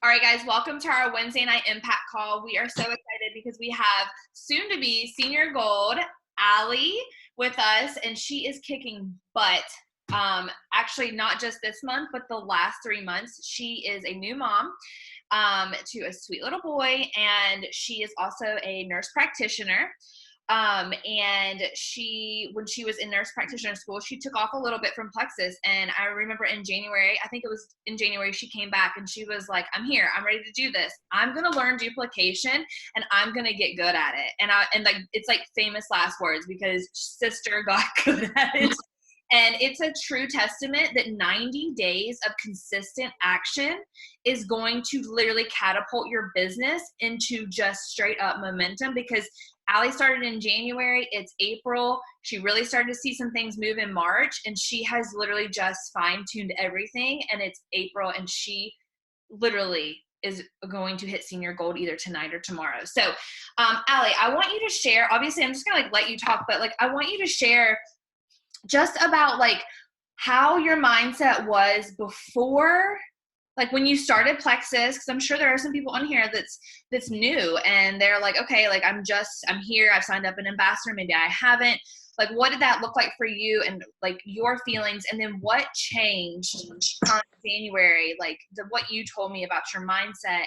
All right, guys, welcome to our Wednesday night impact call. We are so excited because we have soon to be senior gold, Allie, with us, and she is kicking butt. Actually, not just this month, but the last 3 months. She is a new mom to a sweet little boy, and she is also a nurse practitioner. And when she was in nurse practitioner school, she took off a little bit from Plexus. And I remember in January, I think it was in January, she came back and she was like, I'm here, I'm ready to do this. I'm going to learn duplication and I'm going to get good at it. And like, it's like famous last words because sister got good at it. And it's a true testament that 90 days of consistent action is going to literally catapult your business into just straight up momentum, because Allie started in January, it's April. She really started to see some things move in March, and she has literally just fine-tuned everything, and it's April, and she literally is going to hit senior gold either tonight or tomorrow. So, Allie, I want you to share, obviously I'm just gonna like let you talk, but like I want you to share just about like how your mindset was before, like when you started Plexus, because I'm sure there are some people on here that's new and they're like, okay, like I'm here, I've signed up an ambassador, maybe I haven't. Like, what did that look like for you and like your feelings? And then what changed on January, like what you told me about your mindset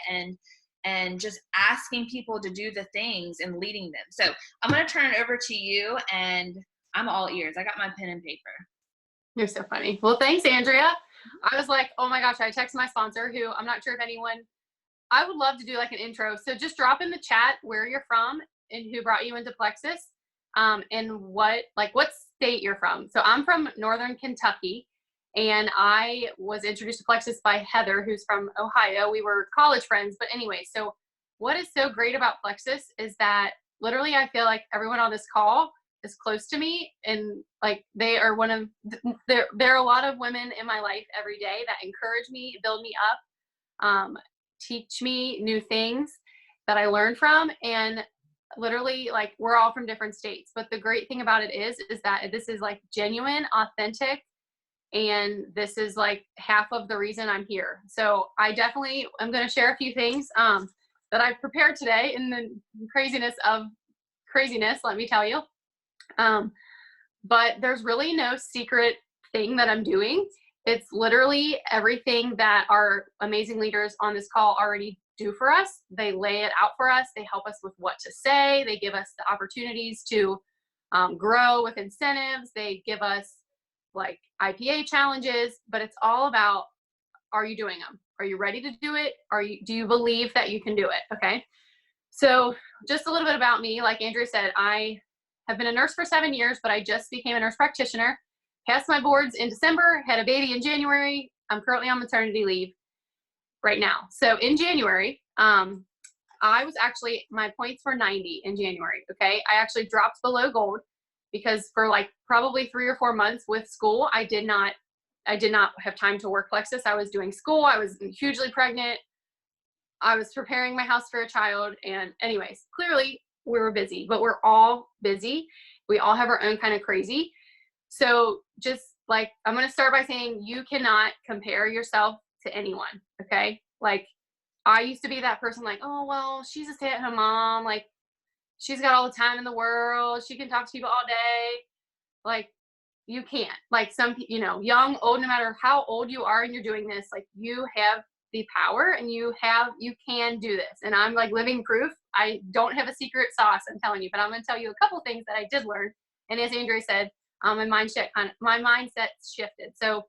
and just asking people to do the things and leading them. So I'm going to turn it over to you, and I'm all ears. I got my pen and paper. You're so funny. Well, thanks, Andrea. I was like, oh my gosh, I texted my sponsor, who I'm not sure if I would love to do like an intro. So just drop in the chat where you're from and who brought you into Plexus, and what state you're from. So I'm from Northern Kentucky, and I was introduced to Plexus by Heather, who's from Ohio. We were college friends, but anyway, so what is so great about Plexus is that literally I feel like everyone on this call is close to me, and like they are there are a lot of women in my life every day that encourage me, build me up, teach me new things that I learn from. And literally, like, we're all from different states, but the great thing about it is that this is like genuine, authentic, and this is like half of the reason I'm here. So I definitely am going to share a few things that I've prepared today in the craziness, let me tell you. But there's really no secret thing that I'm doing. It's literally everything that our amazing leaders on this call already do for us. They lay it out for us. They help us with what to say. They give us the opportunities to grow with incentives. They give us like IPA challenges, but it's all about, are you doing them? Are you ready to do it? Do you believe that you can do it? Okay. So just a little bit about me. Like Andrea said, I have been a nurse for 7 years, but I just became a nurse practitioner, passed my boards in December, had a baby in January. I'm currently on maternity leave right now. So in January, I was actually, my points were 90 in January. Okay. I actually dropped below gold because for like probably 3 or 4 months with school, I did not have time to work Plexus. I was doing school. I was hugely pregnant. I was preparing my house for a child. And anyways, clearly we were busy, but we're all busy. We all have our own kind of crazy. So just like, I'm going to start by saying you cannot compare yourself to anyone. Okay. Like, I used to be that person like, oh, well, she's a stay-at-home mom. Like, she's got all the time in the world. She can talk to people all day. Like, you can't. Like, some, young, old, no matter how old you are and you're doing this, like, you have the power and you can do this. And I'm like living proof. I don't have a secret sauce, I'm telling you, but I'm going to tell you a couple things that I did learn. And as Andrea said, my mindset shifted. So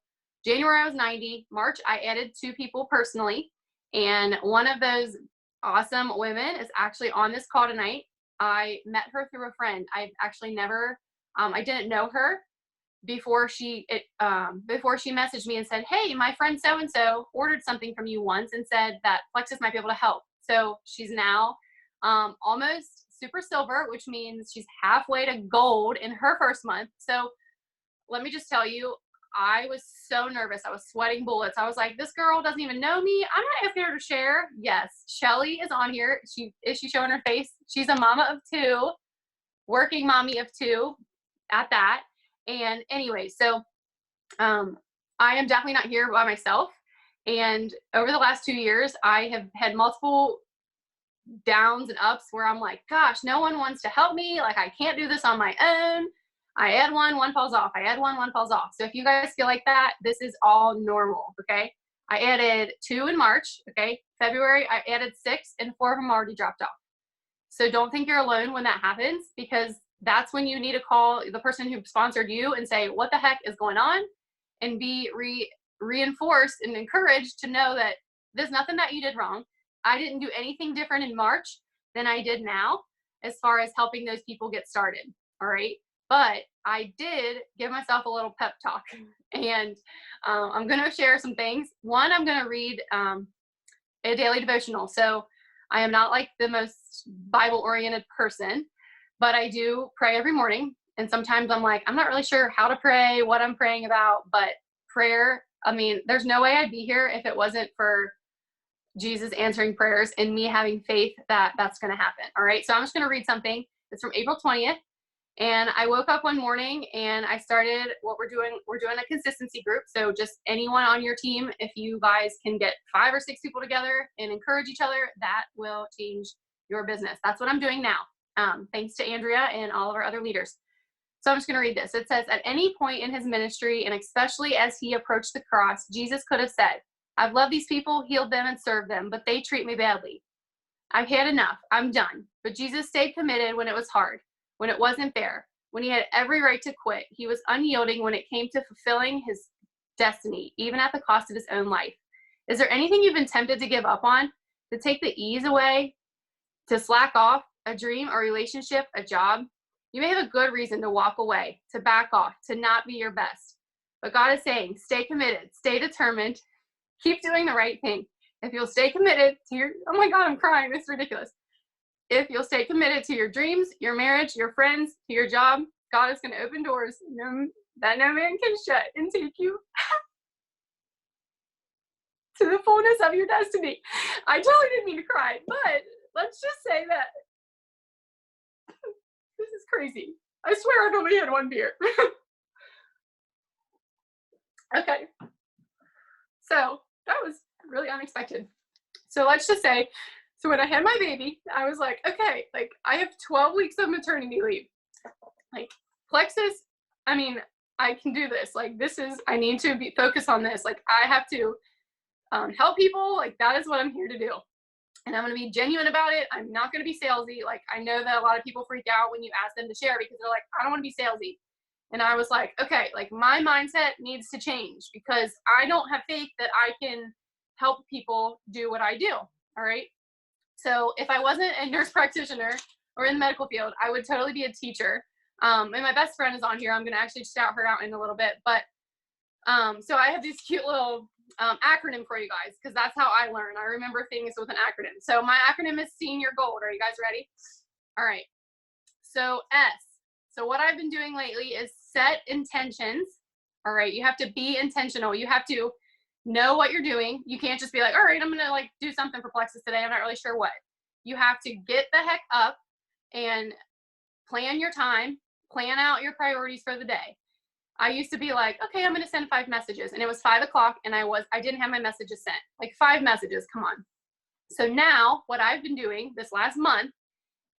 January I was 90. March I added 2 people personally, and one of those awesome women is actually on this call tonight. I met her through a friend. I've actually never, I didn't know her before she messaged me and said, hey, my friend so-and-so ordered something from you once and said that Plexus might be able to help. So she's now almost super silver, which means she's halfway to gold in her first month. So let me just tell you, I was so nervous. I was sweating bullets. I was like, this girl doesn't even know me. I'm not asking her to share. Yes, Shelly is on here. Is she showing her face? She's a mama of 2, working mommy of 2 at that. And anyway, so I am definitely not here by myself. And over the last 2 years, I have had multiple downs and ups where I'm like, gosh, no one wants to help me. Like, I can't do this on my own. I add one falls off. I add one falls off. So if you guys feel like that, this is all normal, okay? I added 2 in March, okay? February, I added 6, and 4 of them already dropped off. So don't think you're alone when that happens, because that's when you need to call the person who sponsored you and say, what the heck is going on? And be reinforced and encouraged to know that there's nothing that you did wrong. I didn't do anything different in March than I did now as far as helping those people get started, all right? But I did give myself a little pep talk, and I'm going to share some things. One, I'm going to read a daily devotional. So I am not like the most Bible-oriented person, but I do pray every morning. And sometimes I'm like, I'm not really sure how to pray, what I'm praying about, but prayer, I mean, there's no way I'd be here if it wasn't for Jesus answering prayers and me having faith that that's going to happen. All right. So I'm just going to read something. It's from April 20th. And I woke up one morning and I started what we're doing. We're doing a consistency group. So just anyone on your team, if you guys can get 5 or 6 people together and encourage each other, that will change your business. That's what I'm doing now. Thanks to Andrea and all of our other leaders. So I'm just going to read this. It says, at any point in his ministry, and especially as he approached the cross, Jesus could have said, I've loved these people, healed them, and served them, but they treat me badly. I've had enough. I'm done. But Jesus stayed committed when it was hard, when it wasn't fair, when he had every right to quit. He was unyielding when it came to fulfilling his destiny, even at the cost of his own life. Is there anything you've been tempted to give up on, to take the ease away, to slack off, a dream, a relationship, a job? You may have a good reason to walk away, to back off, to not be your best. But God is saying, stay committed, stay determined, keep doing the right thing. If you'll stay committed to your, oh my God, I'm crying, this is ridiculous. If you'll stay committed to your dreams, your marriage, your friends, to your job, God is going to open doors that no man can shut and take you to the fullness of your destiny. I totally didn't mean to cry, but let's just say that this is crazy. I swear I've only had 1 beer. Okay. So that was really unexpected. So let's just say, so when I had my baby, I was like, okay, like I have 12 weeks of maternity leave. Like Plexus, I mean, I can do this. Like this is, I need to be focused on this. Like I have to help people. Like that is what I'm here to do. And I'm going to be genuine about it. I'm not going to be salesy. Like I know that a lot of people freak out when you ask them to share because they're like, I don't want to be salesy. And I was like, okay, like my mindset needs to change because I don't have faith that I can help people do what I do. All right. So if I wasn't a nurse practitioner or in the medical field, I would totally be a teacher. And my best friend is on here. I'm going to actually shout her out in a little bit. But so I have these cute little acronym for you guys because that's how I learn. I remember things with an acronym. So my acronym is Senior Gold. Are you guys ready? All right. So S. So what I've been doing lately is set intentions. All right. You have to be intentional. You have to know what you're doing. You can't just be like, all right, I'm going to like do something for Plexus today. I'm not really sure what. You have to get the heck up and plan your time, plan out your priorities for the day. I used to be like, okay, I'm going to send 5 messages. And it was 5 o'clock and I didn't have my messages sent. Like 5 messages. Come on. So now what I've been doing this last month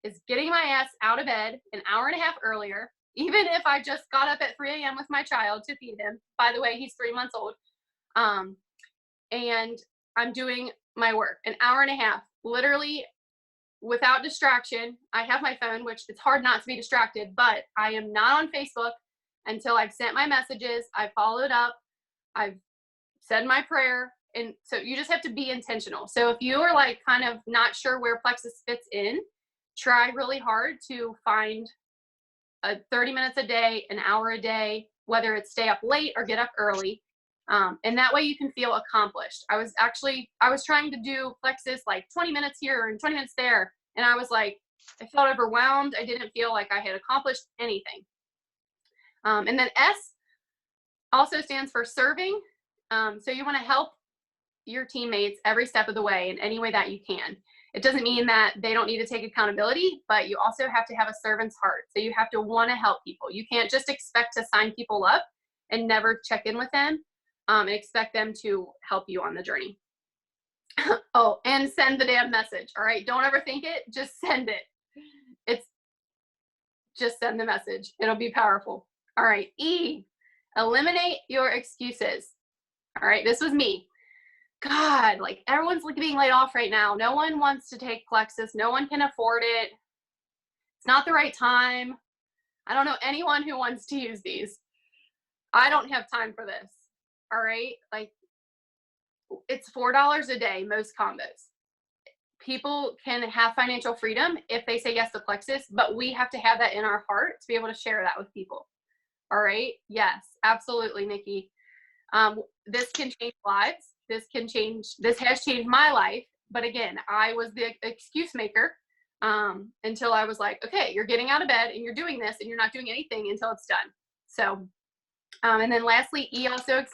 is getting my ass out of bed an hour and a half earlier, even if I just got up at 3 a.m. with my child to feed him. By the way, he's 3 months old. And I'm doing my work an hour and a half, literally without distraction. I have my phone, which it's hard not to be distracted, but I am not on Facebook until I've sent my messages. I followed up. I've said my prayer. And so you just have to be intentional. So if you are like kind of not sure where Plexus fits in, try really hard to find 30 minutes a day, an hour a day, whether it's stay up late or get up early. And that way you can feel accomplished. I was trying to do Plexus like 20 minutes here and 20 minutes there. And I was like, I felt overwhelmed. I didn't feel like I had accomplished anything. And then S also stands for serving. So you want to help your teammates every step of the way in any way that you can. It doesn't mean that they don't need to take accountability, but you also have to have a servant's heart. So you have to want to help people. You can't just expect to sign people up and never check in with them. and expect them to help you on the journey. Oh, and send the damn message. All right. Don't overthink it. Just send it. Just send the message. It'll be powerful. All right. E, eliminate your excuses. All right. This was me. God, like everyone's being laid off right now. No one wants to take Plexus. No one can afford it. It's not the right time. I don't know anyone who wants to use these. I don't have time for this. All right. Like it's $4 a day, most combos. People can have financial freedom if they say yes to Plexus, but we have to have that in our heart to be able to share that with people. All right. Yes, absolutely, Nikki. This can change lives. This has changed my life. But again, I was the excuse maker until I was like, okay, you're getting out of bed and you're doing this and you're not doing anything until it's done. So, and then lastly, E also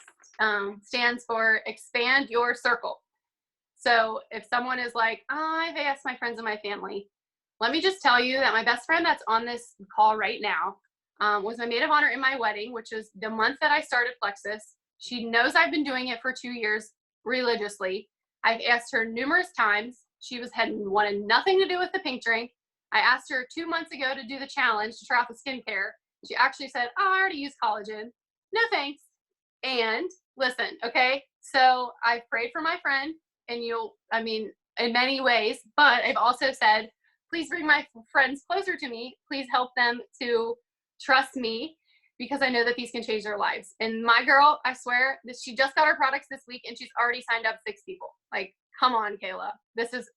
stands for expand your circle. So if someone is like, oh, I've asked my friends and my family, let me just tell you that my best friend that's on this call right now was my maid of honor in my wedding, which is the month that I started Plexus. She knows I've been doing it for 2 years religiously. I've asked her numerous times. She wanted nothing to do with the pink drink. I asked her 2 months ago to do the challenge to try out the skincare. She actually said, oh, I already use collagen. No thanks. And listen, okay? So I've prayed for my friend, and in many ways, but I've also said, please bring my friends closer to me. Please help them to trust me because I know that these can change their lives. And my girl, I swear, she just got her products this week and she's already signed up 6 people. Like, come on, Kayla. This is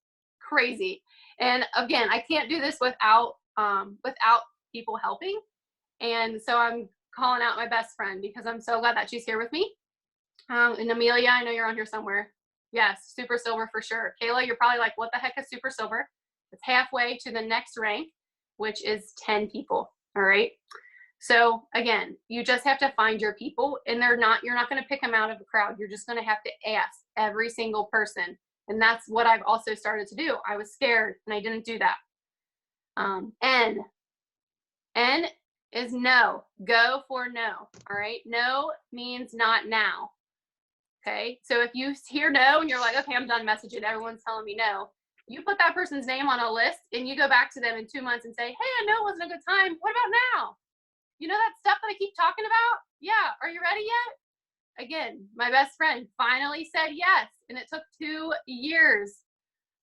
crazy. And again, I can't do this without people helping. And so I'm calling out my best friend because I'm so glad that she's here with me. And Amelia, I know you're on here somewhere. Yes, super silver for sure. Kayla, you're probably like, what the heck is super silver? It's halfway to the next rank, which is 10 people. All right. So again, you just have to find your people, and you're not going to pick them out of the crowd. You're just going to have to ask every single person. And that's what I've also started to do. I was scared and I didn't do that. N is no. Go for no. All right. No means not now. Okay. So if you hear no and you're like, okay, I'm done messaging, everyone's telling me no, you put that person's name on a list and you go back to them in 2 months and say, hey, I know it wasn't a good time. What about now? You know that stuff that I keep talking about? Yeah. Are you ready yet? Again, my best friend finally said yes, and it took 2 years.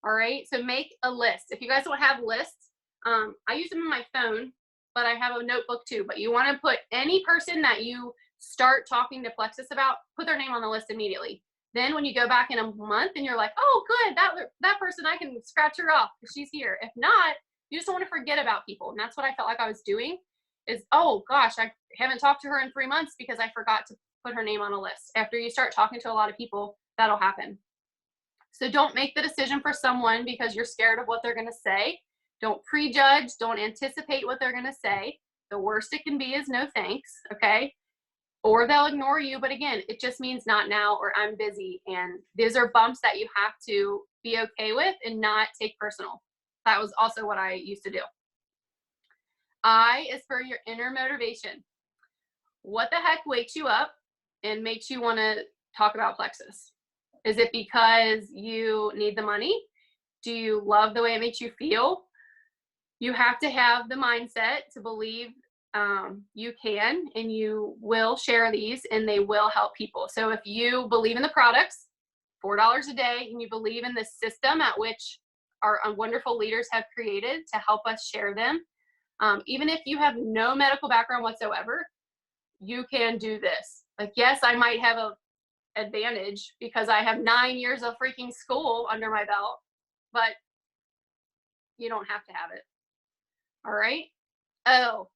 All right. So make a list. If you guys don't have lists, I use them on my phone, but I have a notebook too. But you want to put any person that you start talking to Plexus about, put their name on the list immediately. Then when you go back in a month and you're like, oh, good, that person, I can scratch her off because she's here. If not, you just don't want to forget about people. And that's what I felt like I was doing is, oh gosh, I haven't talked to her in 3 months because I forgot to put her name on a list. After you start talking to a lot of people, that'll happen. So don't make the decision for someone because you're scared of what they're going to say. Don't prejudge. Don't anticipate what they're going to say. The worst it can be is no thanks, okay? Or they'll ignore you. But again, it just means not now or I'm busy. And these are bumps that you have to be okay with and not take personal. That was also what I used to do. I is for your inner motivation. What the heck wakes you up and makes you want to talk about Plexus? Is it because you need the money? Do you love the way it makes you feel? You have to have the mindset to believe you can and you will share these and they will help people. So if you believe in the products, $4 a day, and you believe in the system at which our wonderful leaders have created to help us share them, even if you have no medical background whatsoever, you can do this. Like, yes, I might have a advantage because I have 9 years of freaking school under my belt, but you don't have to have it. All right. Oh,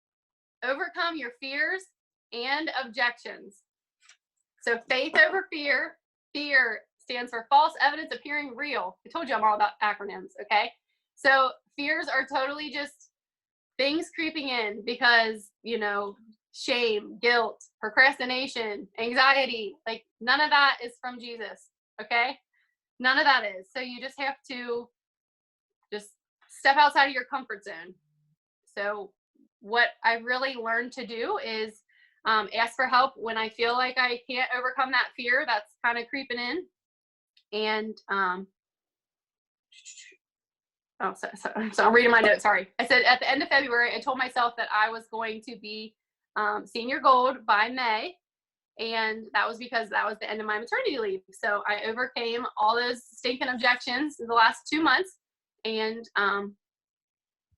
overcome your fears and objections. So faith over fear. Fear stands for false evidence appearing real. I told you I'm all about acronyms. Okay. So fears are totally just things creeping in because, shame, guilt, procrastination, anxiety, like none of that is from Jesus. Okay. None of that is. So you just have to just step outside of your comfort zone. So what I really learned to do is Ask for help when I feel like I can't overcome that fear that's kind of creeping in. And so I'm reading my notes. Sorry. I said at the end of February, I told myself that I was going to be senior gold by May. And that was because that was the end of my maternity leave. So I overcame all those stinking objections in the last 2 months. And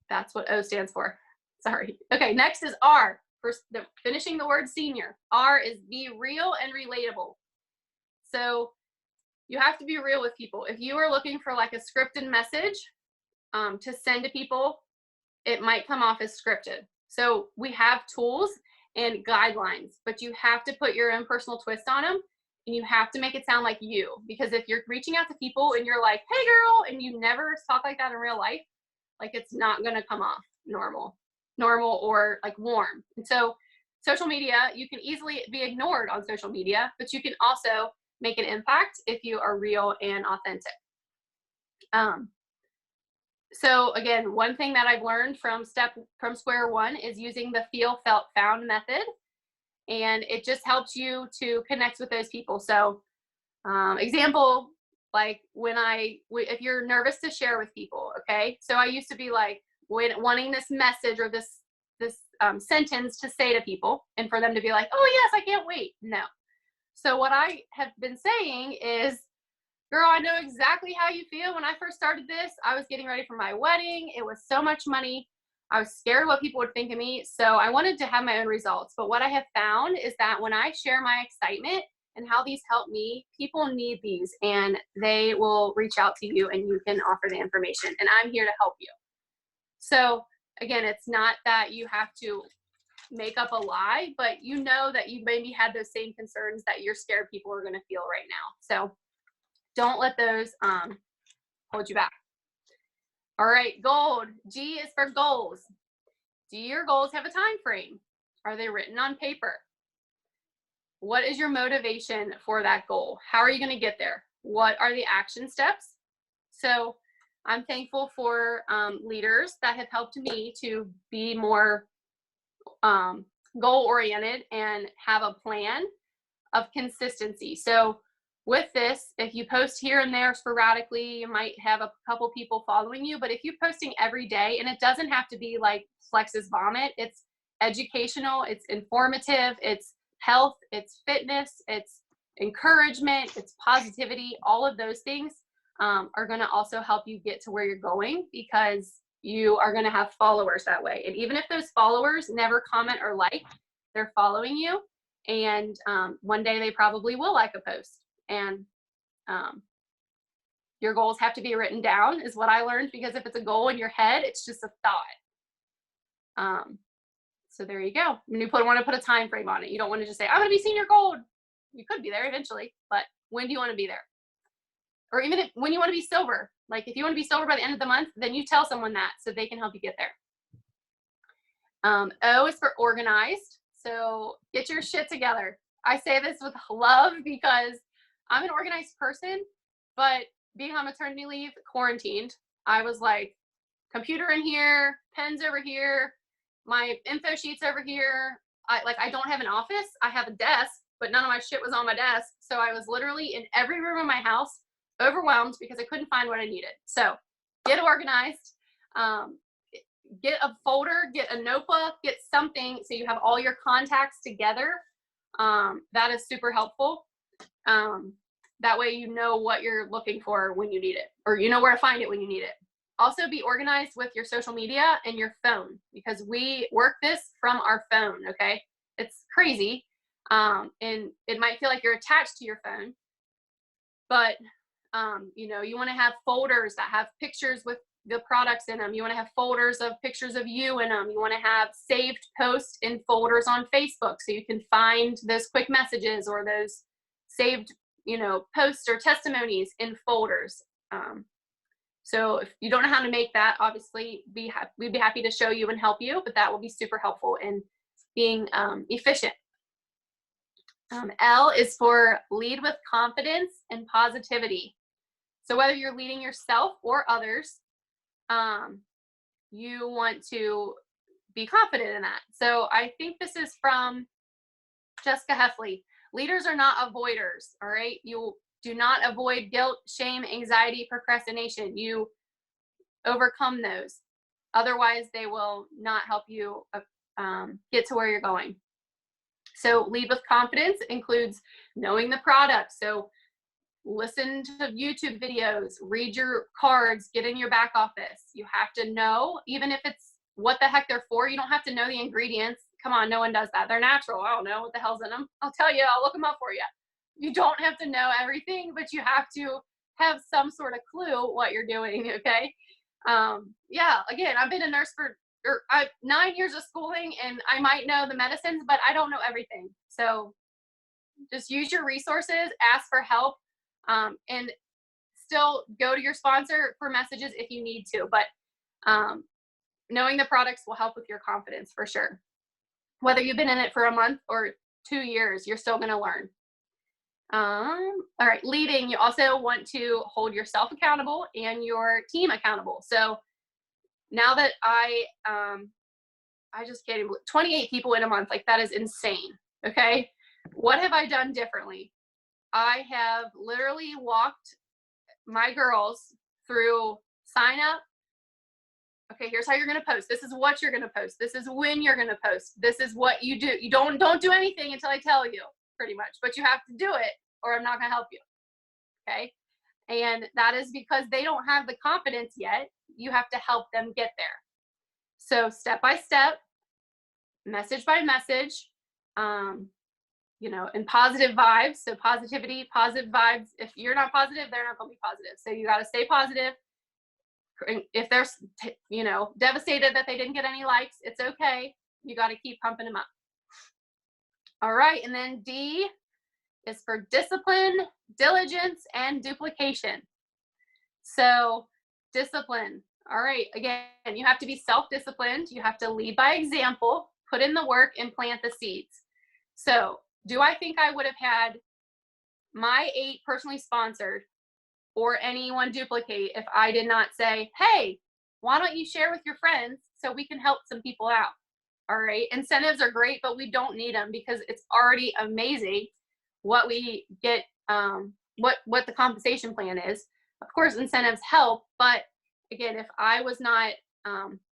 that's what O stands for. Sorry. Okay, next is R. For finishing the word senior. R is be real and relatable. So you have to be real with people. If you are looking for like a scripted message to send to people, it might come off as scripted. So we have tools and guidelines, but you have to put your own personal twist on them, and you have to make it sound like you. Because if you're reaching out to people and you're like, hey girl, and you never talk like that in real life, like it's not gonna come off normal or like warm. And so social media, you can easily be ignored on social media, but you can also make an impact if you are real and authentic. So again, one thing that I've learned from square one is using the feel, felt, found method. And it just helps you to connect with those people. So example, like if you're nervous to share with people, okay? So I used to be like wanting this message or this sentence to say to people and for them to be like, oh yes, I can't wait. No. So what I have been saying is, girl, I know exactly how you feel. When I first started this, I was getting ready for my wedding. It was so much money. I was scared what people would think of me. So I wanted to have my own results. But what I have found is that when I share my excitement and how these help me, people need these and they will reach out to you and you can offer the information. And I'm here to help you. So again, it's not that you have to make up a lie, but you know that you maybe had those same concerns that you're scared people are going to feel right now. So don't let those hold you back. All right, gold. G is for goals. Do your goals have a time frame? Are they written on paper? What is your motivation for that goal? How are you going to get there? What are the action steps? So I'm thankful for leaders that have helped me to be more goal-oriented and have a plan of consistency. So with this, if you post here and there sporadically, you might have a couple people following you, but if you're posting every day, and it doesn't have to be like Flex's Vomit, it's educational, it's informative, it's health, it's fitness, it's encouragement, it's positivity, all of those things are gonna also help you get to where you're going because you are gonna have followers that way. And even if those followers never comment or like, they're following you, and one day they probably will like a post. And your goals have to be written down is what I learned, because if it's a goal in your head, it's just a thought. So there you go. And you want to put a time frame on it. You don't want to just say, I'm going to be senior gold. You could be there eventually, but when do you want to be there? Or even when you want to be silver. Like if you want to be silver by the end of the month, then you tell someone that so they can help you get there. O is for organized. So get your shit together. I say this with love because I'm an organized person, but being on maternity leave, quarantined, I was like, computer in here, pens over here, my info sheets over here. I don't have an office. I have a desk, but none of my shit was on my desk. So I was literally in every room in my house, overwhelmed because I couldn't find what I needed. So get organized, get a folder, get a notebook, get something so you have all your contacts together. That is super helpful. That way you know what you're looking for when you need it, or you know where to find it when you need it. Also be organized with your social media and your phone, because we work this from our phone, okay? It's crazy. And it might feel like you're attached to your phone, but you know, you want to have folders that have pictures with the products in them. You want to have folders of pictures of you in them. You want to have saved posts in folders on Facebook so you can find those quick messages or those saved, you know, posts or testimonies in folders. So if you don't know how to make that, obviously we'd be happy to show you and help you, but that will be super helpful in being efficient. L is for lead with confidence and positivity. So whether you're leading yourself or others, you want to be confident in that. So I think this is from Jessica Heffley, leaders are not avoiders, all right? You do not avoid guilt, shame, anxiety, procrastination. You overcome those. Otherwise, they will not help you get to where you're going. So lead with confidence includes knowing the product. So listen to YouTube videos, read your cards, get in your back office. You have to know, even if it's what the heck they're for, you don't have to know the ingredients. Come on, no one does that. They're natural. I don't know what the hell's in them. I'll tell you, I'll look them up for you. You don't have to know everything, but you have to have some sort of clue what you're doing, okay? Yeah, again, I've been a nurse for 9 years of schooling, and I might know the medicines, but I don't know everything. So just use your resources, ask for help, and still go to your sponsor for messages if you need to. But knowing the products will help with your confidence for sure. Whether you've been in it for a month or 2 years, you're still going to learn. All right, leading, you also want to hold yourself accountable and your team accountable. So now that I just can't even believe 28 people in a month, like that is insane. Okay. What have I done differently? I have literally walked my girls through sign up. Okay, here's how you're going to post. This is what you're going to post. This is when you're going to post. This is what you do. You don't do anything until I tell you, pretty much, but you have to do it or I'm not going to help you. Okay. And that is because they don't have the confidence yet. You have to help them get there. So step by step, message by message, you know, and positive vibes. So positivity, positive vibes. If you're not positive, they're not going to be positive. So you got to stay positive. If they're, you know, devastated that they didn't get any likes, it's okay. You got to keep pumping them up. All right. And then D is for discipline, diligence, and duplication. So discipline. All right. Again, you have to be self-disciplined. You have to lead by example, put in the work, and plant the seeds. So do I think I would have had my 8 personally sponsored or anyone duplicate if I did not say, hey, why don't you share with your friends so we can help some people out? All right. Incentives are great, but we don't need them because it's already amazing what we get, what the compensation plan is. Of course, incentives help, but again, if I was not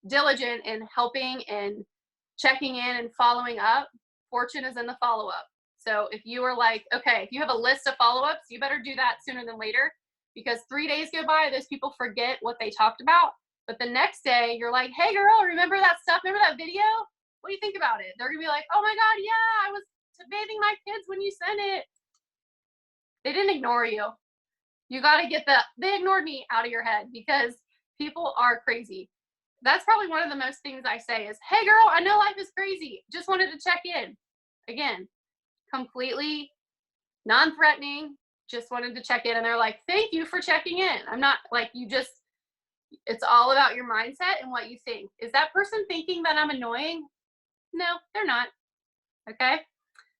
diligent in helping and checking in and following up, fortune is in the follow-up. So if you are like, okay, if you have a list of follow-ups, you better do that sooner than later, because 3 days go by, those people forget what they talked about. But the next day you're like, hey girl, remember that stuff? Remember that video? What do you think about it? They're gonna be like, oh my God, yeah, I was bathing my kids when you sent it. They didn't ignore you. You got to get they ignored me out of your head, because people are crazy. That's probably one of the most things I say is, hey girl, I know life is crazy. Just wanted to check in. Again, completely non-threatening, just wanted to check in. And they're like, thank you for checking in. I'm not like, it's all about your mindset and what you think. Is that person thinking that I'm annoying? No, they're not. Okay.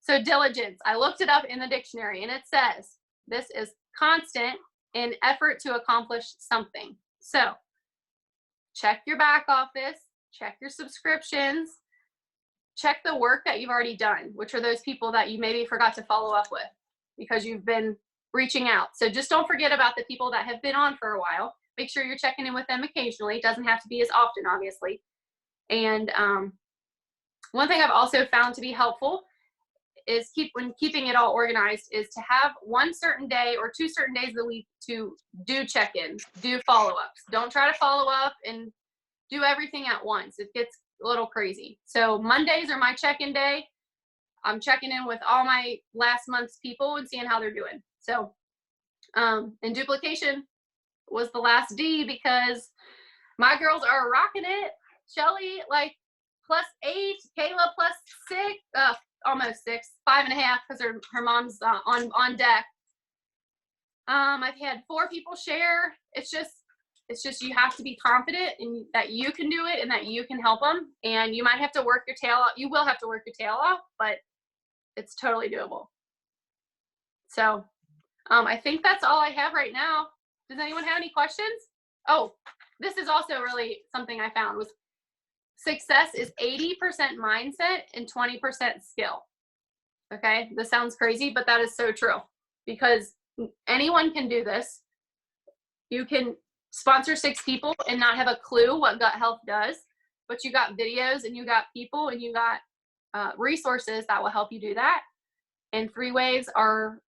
So diligence, I looked it up in the dictionary and it says, this is constant in effort to accomplish something. So check your back office, check your subscriptions, check the work that you've already done, which are those people that you maybe forgot to follow up with because you've been reaching out. So just don't forget about the people that have been on for a while. Make sure you're checking in with them occasionally. It doesn't have to be as often, obviously. And one thing I've also found to be helpful is when keeping it all organized is to have one certain day or 2 certain days of the week to do check-ins, do follow-ups. Don't try to follow up and do everything at once. It gets a little crazy. So Mondays are my check-in day. I'm checking in with all my last month's people and seeing how they're doing. So, and duplication was the last D because my girls are rocking it. Shelly, like +8, Kayla +6, almost 6, 5.5 because her mom's on deck. I've had 4 people share. It's just you have to be confident in that you can do it and that you can help them. And you might have to work your tail off. You will have to work your tail off, but it's totally doable. So I think that's all I have right now. Does anyone have any questions? Oh, this is also really something I found was success is 80% mindset and 20% skill. Okay. This sounds crazy, but that is so true because anyone can do this. You can sponsor 6 people and not have a clue what gut health does, but you got videos and you got people and you got resources that will help you do that. And 3-ways are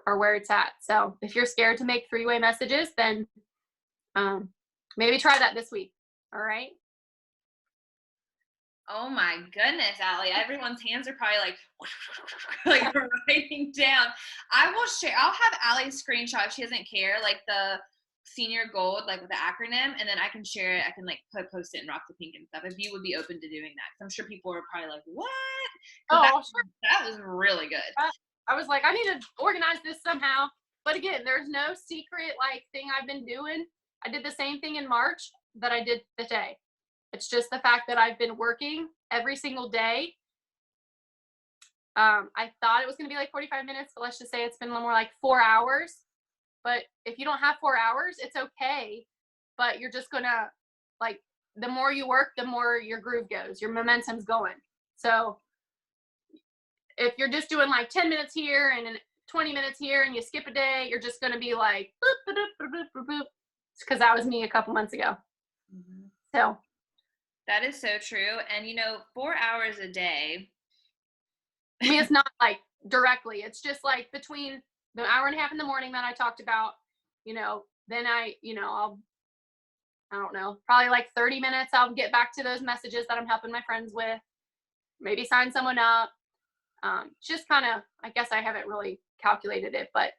where it's at. So if you're scared to make 3-way messages, then maybe try that this week. All right. Oh my goodness, Allie. Everyone's hands are probably like, like writing down. I will share, I'll have Allie screenshot if she doesn't care, like the senior gold, like with the acronym, and then I can share it. I can like post it in Rock the Pink and stuff if you would be open to doing that. I'm sure people are probably like, what? Oh, sure. That was really good. I was like, I need to organize this somehow. But again, there's no secret like thing I've been doing. I did the same thing in March that I did today. It's just the fact that I've been working every single day. I thought it was going to be like 45 minutes, but let's just say it's been a little more like 4 hours. But if you don't have 4 hours, it's okay. But you're just going to, like, the more you work, the more your groove goes, your momentum's going. So if you're just doing like 10 minutes here and 20 minutes here and you skip a day, you're just going to be like, boop, boop, boop, boop, boop. Because that was me a couple months ago. Mm-hmm. So that is so true. And 4 hours a day. I mean, it's not like directly. It's just like between the hour and a half in the morning that I talked about, then I don't know, probably like 30 minutes. I'll get back to those messages that I'm helping my friends with, maybe sign someone up. Just kind of, I guess I haven't really calculated it, but.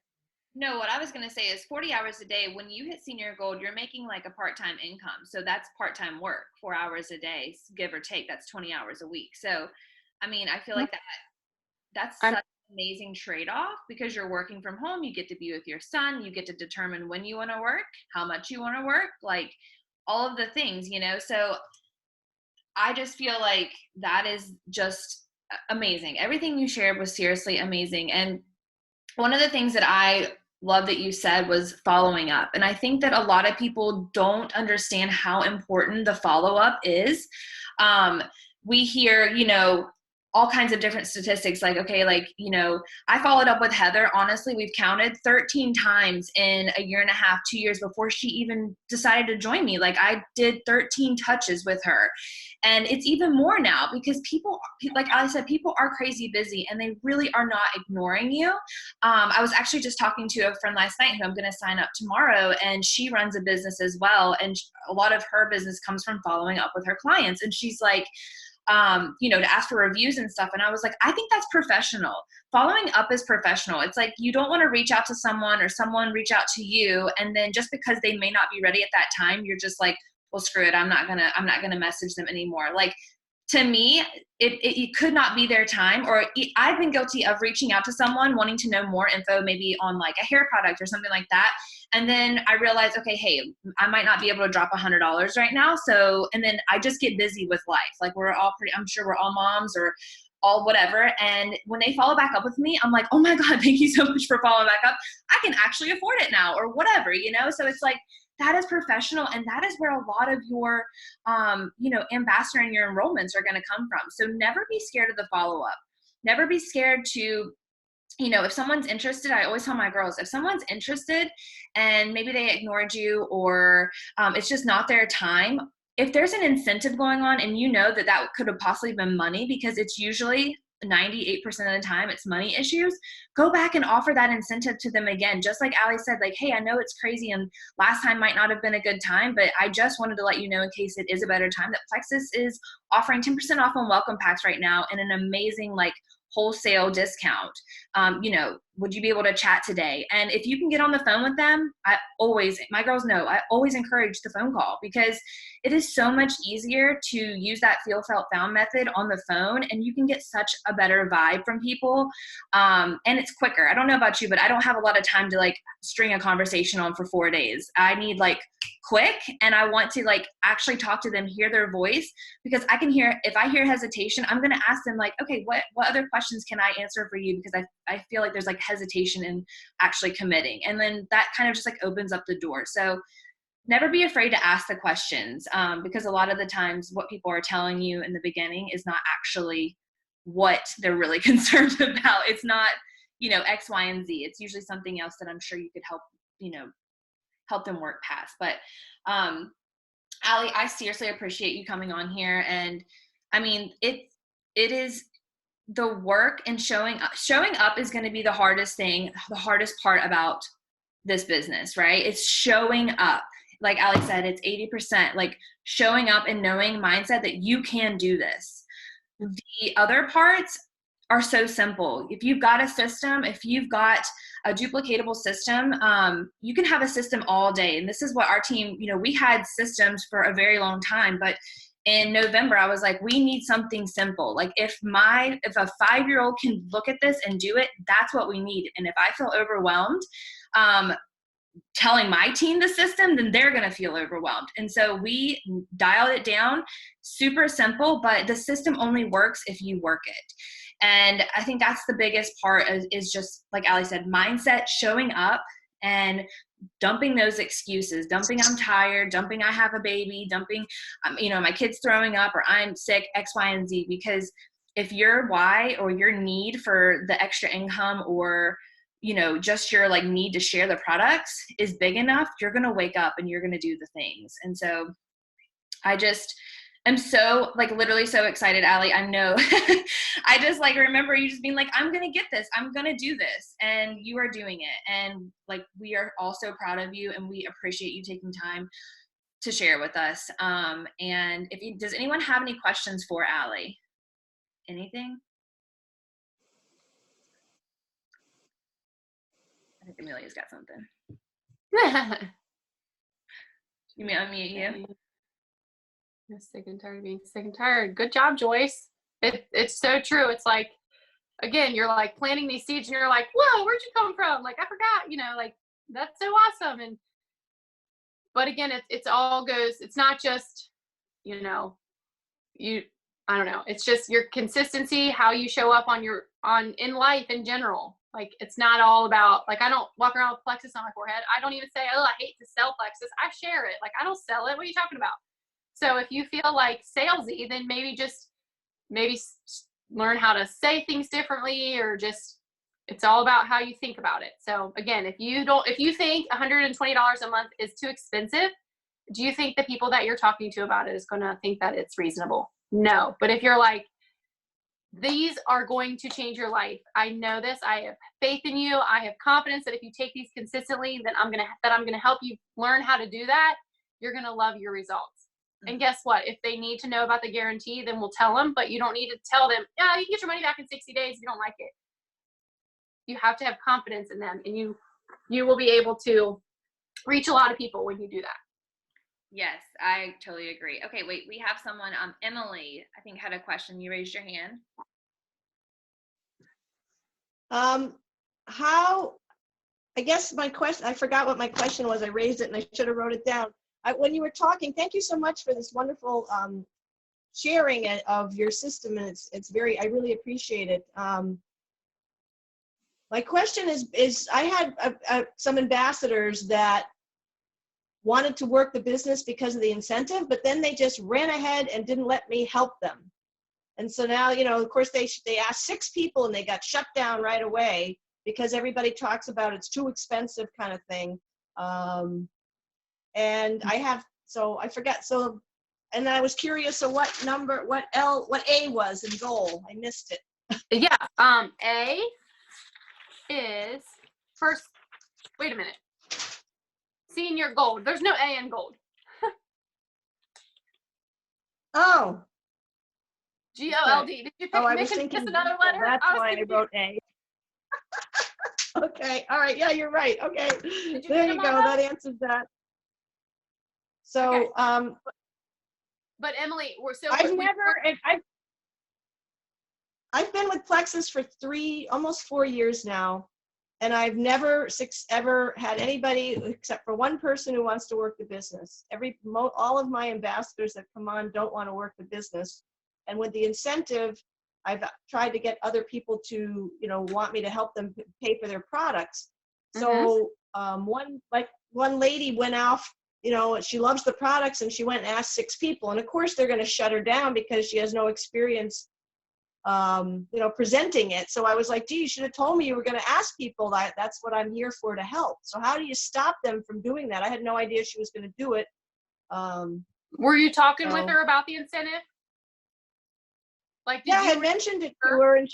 No, what I was going to say is 40 hours a day. When you hit senior gold, you're making like a part-time income. So that's part-time work, 4 hours a day, give or take. That's 20 hours a week. So, I mean, I feel like that's such an amazing trade-off because you're working from home. You get to be with your son. You get to determine when you want to work, how much you want to work, like all of the things, So I just feel like that is just amazing. Everything you shared was seriously amazing. And one of the things that I love that you said was following up. And I think that a lot of people don't understand how important the follow-up is. We hear, all kinds of different statistics like, okay, like, I followed up with Heather. Honestly, we've counted 13 times in a year and a half, 2 years before she even decided to join me. Like I did 13 touches with her. And it's even more now because people, like I said, people are crazy busy and they really are not ignoring you. I was actually just talking to a friend last night who I'm going to sign up tomorrow, and she runs a business as well. And a lot of her business comes from following up with her clients. And she's like, to ask for reviews and stuff. And I was like, I think that's professional. Following up is professional. It's like, you don't want to reach out to someone or someone reach out to you. And then just because they may not be ready at that time, you're just like, well, screw it. I'm not gonna message them anymore. Like, to me, it could not be their time. Or I've been guilty of reaching out to someone wanting to know more info, maybe on like a hair product or something like that. And then I realized, okay, hey, I might not be able to drop $100 right now. So, and then I just get busy with life. Like I'm sure we're all moms or all whatever. And when they follow back up with me, I'm like, oh my God, thank you so much for following back up. I can actually afford it now or whatever, So it's like, that is professional. And that is where a lot of your, ambassador and your enrollments are going to come from. So never be scared of the follow-up. Never be scared to, if someone's interested, I always tell my girls, if someone's interested and maybe they ignored you or it's just not their time, if there's an incentive going on and that could have possibly been money, because it's usually 98% of the time it's money issues, go back and offer that incentive to them again. Just like Allie said, like, hey, I know it's crazy and last time might not have been a good time, but I just wanted to let you know in case it is a better time that Plexus is offering 10% off on welcome packs right now and an amazing like wholesale discount. Would you be able to chat today? And if you can get on the phone with them, my girls know, I always encourage the phone call because it is so much easier to use that feel, felt, found method on the phone, and you can get such a better vibe from people. And it's quicker. I don't know about you, but I don't have a lot of time to like string a conversation on for 4 days. I need like quick, and I want to like actually talk to them, hear their voice, because I can hear, if I hear hesitation, I'm going to ask them like, okay, what other questions can I answer for you? Because I feel like there's like hesitation in actually committing. And then that kind of just like opens up the door. So never be afraid to ask the questions, because a lot of the times what people are telling you in the beginning is not actually what they're really concerned about. It's not, X, Y, and Z. It's usually something else that I'm sure you could help them work past. But Allie, I seriously appreciate you coming on here. And I mean, it is the work, and showing up is going to be the hardest part about this business, right? It's showing up. Like Allie said, it's 80%, like showing up and knowing mindset that you can do this. The other parts are so simple. If you've got a system, if you've got a duplicatable system, you can have a system all day. And this is what our team, we had systems for a very long time, but in November, I was like, we need something simple. Like if a 5-year-old can look at this and do it, that's what we need. And if I feel overwhelmed, telling my team the system, then they're going to feel overwhelmed. And so we dialed it down, super simple, but the system only works if you work it. And I think that's the biggest part is just like Allie said, mindset, showing up and dumping those excuses, dumping I'm tired, dumping I have a baby, dumping, my kid's throwing up or I'm sick, X, Y, and Z. Because if your why or your need for the extra income or just your like need to share the products is big enough, you're going to wake up and you're going to do the things. And so I'm so like literally so excited, Allie. I know I just like remember you just being like, I'm going to get this. I'm going to do this. And you are doing it. And like, we are all so proud of you and we appreciate you taking time to share with us. And does anyone have any questions for Allie? Anything? I think Amelia's got something. You may unmute you. I'm sick and tired of being sick and tired. Good job, Joyce. It's so true. It's like, again, you're like planting these seeds and you're like, whoa, where'd you come from? Like, I forgot, like, that's so awesome. But again, it's all goes, it's not just, I don't know. It's just your consistency, how you show up in life in general. Like, it's not all about, like, I don't walk around with plexus on my forehead. I don't even say, oh, I hate to sell plexus. I share it. Like, I don't sell it. What are you talking about? So if you feel like salesy, then maybe learn how to say things differently, or just, it's all about how you think about it. So again, if you think $120 a month is too expensive, do you think the people that you're talking to about it is going to think that it's reasonable? No. But if you're like, these are going to change your life, I know this, I have faith in you, I have confidence that if you take these consistently, then I'm going to help you learn how to do that, you're going to love your results. And guess what? If they need to know about the guarantee, then we'll tell them, but you don't need to tell them, yeah, you can get your money back in 60 days if you don't like it. You have to have confidence in them, and you will be able to reach a lot of people when you do that. Yes, I totally agree. Okay, wait, we have someone, Emily, I think had a question. You raised your hand. I guess my question, I forgot what my question was. I raised it and I should have wrote it down. When you were talking, thank you so much for this wonderful sharing of your system, and it's very, I really appreciate it. My question is I had some ambassadors that wanted to work the business because of the incentive, but then they just ran ahead and didn't let me help them. And so now, of course, they asked 6 people and they got shut down right away because everybody talks about it's too expensive kind of thing. And I forgot. So, and I was curious, so what A was in goal? I missed it. Yeah. A is first, wait a minute. Senior gold. There's no A in gold. Oh. GOLD. Did you I was thinking another letter? That's why I wrote A. Okay. All right. Yeah, you're right. Okay. There you go. That answers that. So, okay. But Emily, I've been with Plexus for almost 4 years now, and I've never ever had anybody except for one person who wants to work the business. All of my ambassadors that come on don't want to work the business, and with the incentive, I've tried to get other people to want me to help them pay for their products. So one lady went off. She loves the products, and she went and asked 6 people. And of course, they're going to shut her down because she has no experience presenting it. So I was like, gee, you should have told me you were going to ask people that. That's what I'm here for, to help. So how do you stop them from doing that? I had no idea she was going to do it. Were you talking with her about the incentive? Like, I had mentioned it to her, and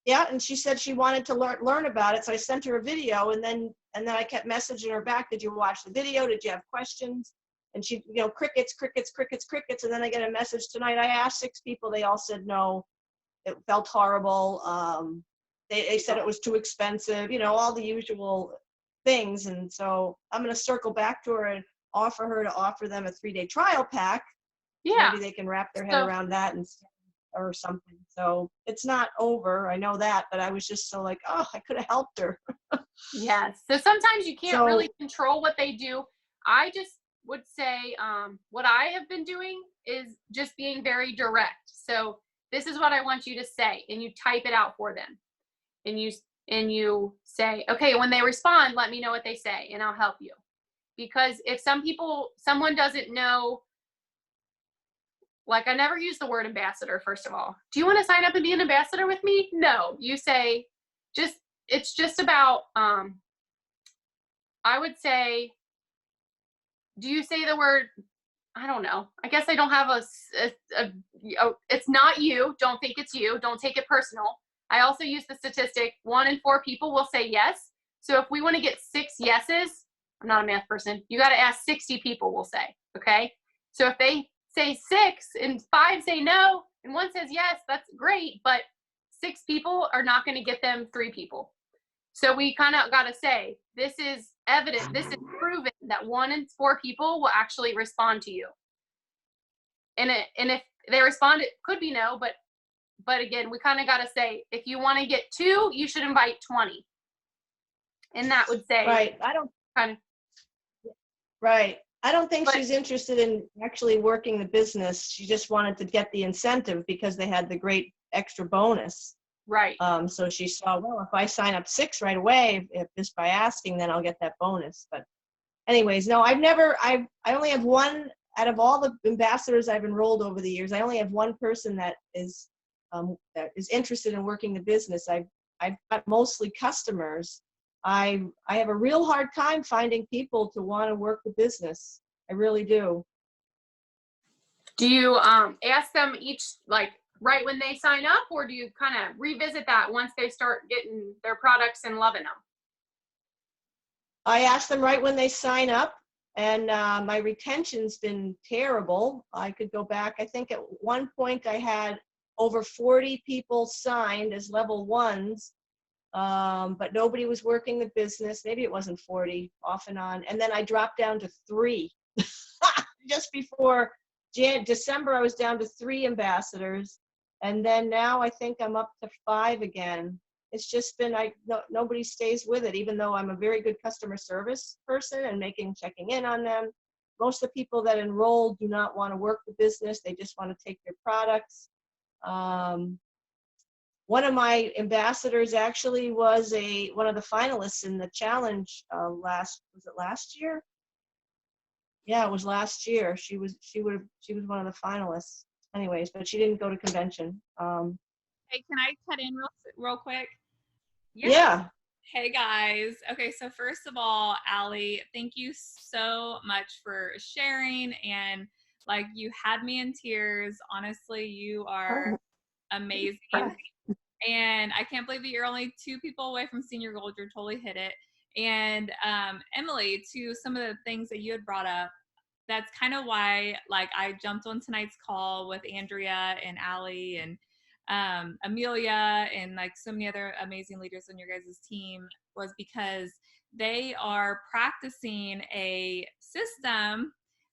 and she said she wanted to learn about it. So I sent her a video, and then I kept messaging her back. Did you watch the video? Did you have questions? And she, crickets, crickets, crickets, crickets. And then I get a message tonight. I asked 6 people. They all said no. It felt horrible. They said it was too expensive, all the usual things. And so I'm going to circle back to her and offer them a 3-day trial pack. Yeah. Maybe they can wrap their head around that or something. So it's not over. I know that, but I was just so like, oh, I could have helped her. Yes. So sometimes you can't really control what they do. I just would say what I have been doing is just being very direct. So this is what I want you to say, and you type it out for them, and you say, okay, when they respond, let me know what they say, and I'll help you. Because if someone doesn't know, like, I never use the word ambassador, first of all. Do you want to sign up and be an ambassador with me? No. You say, it's just about, I would say, do you say the word, I don't know. I guess I don't have it's not you. Don't think it's you. Don't take it personal. I also use the statistic 1 in 4 people will say yes. So if we want to get 6 yeses, I'm not a math person. You got to ask 60 people will say, okay? So if they say 6 and 5 say no and 1 says yes, that's great. But 6 people are not going to get them 3 people. So we kind of got to say, this is evident, this is proven that 1 in 4 people will actually respond to you. And if they respond, it could be no, but again, we kind of got to say, if you want to get 2, you should invite 20. And that would say, right. I don't think she's interested in actually working the business. She just wanted to get the incentive because they had the great extra bonus. Right. So she saw, well, if I sign up 6 right away, if just by asking, then I'll get that bonus. But anyways, no, I only have one out of all the ambassadors I've enrolled over the years. I only have one person that is interested in working the business. I've got mostly customers. I have a real hard time finding people to want to work the business. I really do. Do you ask them each, like, right when they sign up, or do you kind of revisit that once they start getting their products and loving them? I ask them right when they sign up, and my retention's been terrible. I could go back. I think at one point I had over 40 people signed as level 1s, but nobody was working the business. Maybe it wasn't 40, off and on. And then I dropped down to 3. Just before December, I was down to 3 ambassadors. And then now I think I'm up to 5 again. It's just been, nobody stays with it, even though I'm a very good customer service person and checking in on them. Most of the people that enroll do not want to work the business. They just want to take their products. One of my ambassadors actually was one of the finalists in the challenge was it last year? Yeah, it was last year. She was one of the finalists. Anyways, but she didn't go to convention. Hey, can I cut in real quick? Yeah. Hey guys. Okay, so first of all, Allie, thank you so much for sharing, and like, you had me in tears. Honestly, you are amazing. And I can't believe that you're only 2 people away from senior gold. You're totally hit it. And Emily, to some of the things that you had brought up, that's kind of why, like, I jumped on tonight's call with Andrea and Allie and Amelia and like so many other amazing leaders on your guys' team, was because they are practicing a system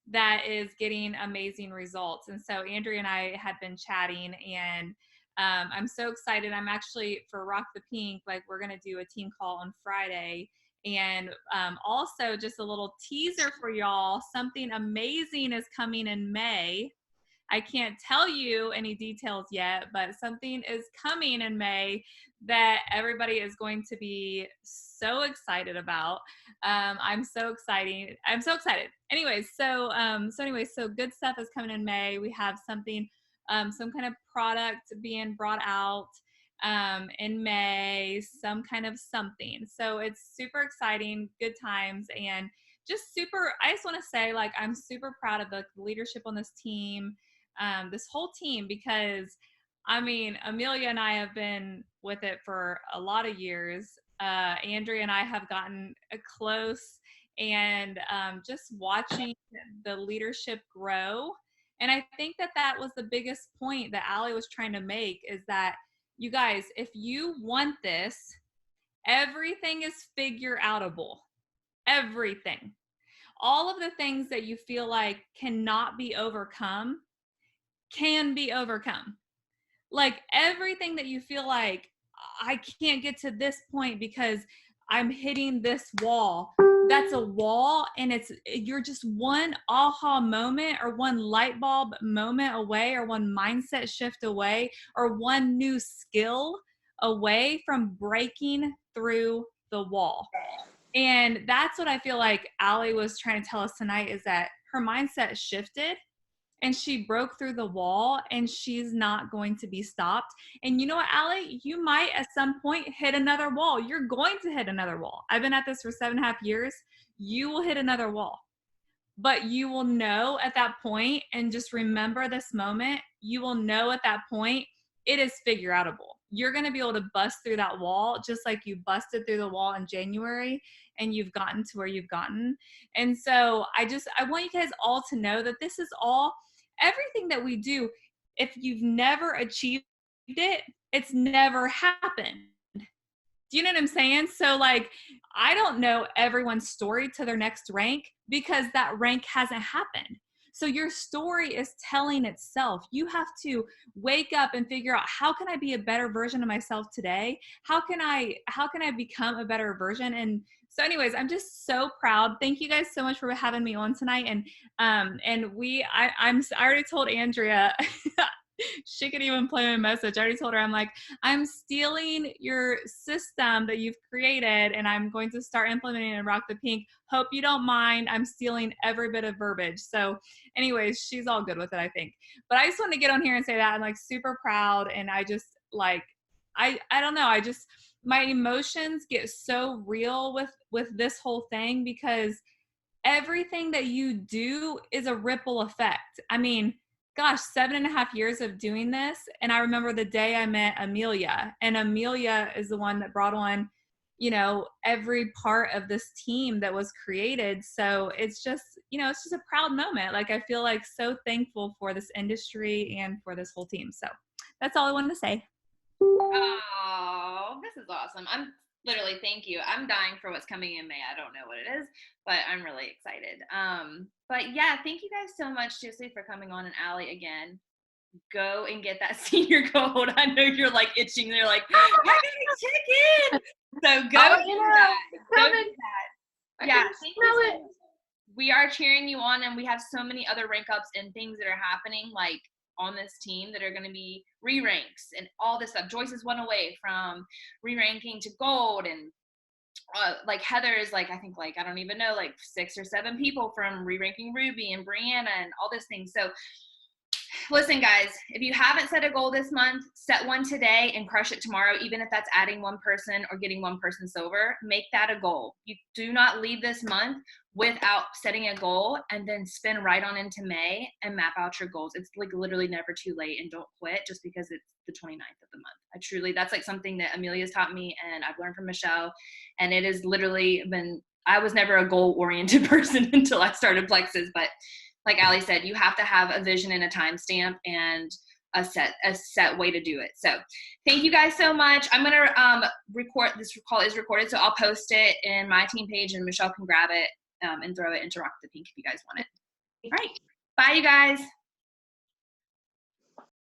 that is getting amazing results. And so Andrea and I had been chatting, and I'm so excited. I'm actually, for Rock the Pink, like, we're going to do a team call on Friday. And also, just a little teaser for y'all, something amazing is coming in May. I can't tell you any details yet, but something is coming in May that everybody is going to be so excited about. I'm so excited. Anyways, so good stuff is coming in May. We have something some kind of product being brought out in May, some kind of something. So it's super exciting, good times, and just super, I just want to say, like, I'm super proud of the leadership on this team, this whole team, because I mean, Amelia and I have been with it for a lot of years. Andrea and I have gotten close, and just watching the leadership grow. And I think that that was the biggest point that Allie was trying to make, is that, you guys, if you want this, everything is figure outable. Everything. All of the things that you feel like cannot be overcome can be overcome. Like, everything that you feel like, I can't get to this point because I'm hitting this wall, that's a wall, and you're just one aha moment or one light bulb moment away, or one mindset shift away, or one new skill away from breaking through the wall. And that's what I feel like Allie was trying to tell us tonight, is that her mindset shifted and she broke through the wall, and she's not going to be stopped. And you know what, Allie? You might at some point hit another wall. You're going to hit another wall. I've been at this for 7.5 years. You will hit another wall. But you will know at that point, and just remember this moment, you will know at that point, it is figure outable. You're going to be able to bust through that wall, just like you busted through the wall in January, and you've gotten to where you've gotten. And so I want you guys all to know that this is all, everything that we do, if you've never achieved it, it's never happened. Do you know what I'm saying? So, like, I don't know everyone's story to their next rank, because that rank hasn't happened. So your story is telling itself. You have to wake up and figure out, how can I be a better version of myself today? How can I become a better version? And so anyways, I'm just so proud. Thank you guys so much for having me on tonight. And I already told Andrea, she could even play my message. I already told her, I'm like, I'm stealing your system that you've created, and I'm going to start implementing it in Rock the Pink. Hope you don't mind. I'm stealing every bit of verbiage. So anyways, she's all good with it, I think. But I just wanted to get on here and say that I'm like super proud. And I just like, I don't know. My emotions get so real with this whole thing, because everything that you do is a ripple effect. I mean, gosh, 7.5 years of doing this. And I remember the day I met Amelia, and Amelia is the one that brought on, you know, every part of this team that was created. So it's just, you know, it's just a proud moment. Like, I feel like so thankful for this industry and for this whole team. So that's all I wanted to say. Oh, this is awesome. I'm literally, thank you. I'm dying for what's coming in May. I don't know what it is, but I'm really excited. But yeah, thank you guys so much, seriously, for coming on. And Allie, again, go and get that senior gold. I know you're like itching. They're like, I gotta check in. So go do that. Go do that. Yeah, thank you so much. We are cheering you on, and we have so many other rank ups and things that are happening, like, on this team, that are going to be re-ranks and all this stuff. Joyce is one away from re-ranking to gold, and like Heather is like, I think, like, I don't even know, like 6 or 7 people from re-ranking Ruby and Brianna and all this thing. So listen, guys, if you haven't set a goal this month, set one today and crush it tomorrow. Even if that's adding one person or getting one person silver, make that a goal. You do not leave this month without setting a goal, and then spin right on into May and map out your goals. It's like literally never too late, and don't quit just because it's the 29th of the month. That's like something that Amelia's taught me, and I've learned from Michelle, and it has literally been, I was never a goal-oriented person until I started Plexus, but like Allie said, you have to have a vision and a timestamp and a set way to do it. So thank you guys so much. I'm gonna record, this call is recorded, so I'll post it in my team page, and Michelle can grab it and throw it into Rock the Pink if you guys want it. All right, bye you guys.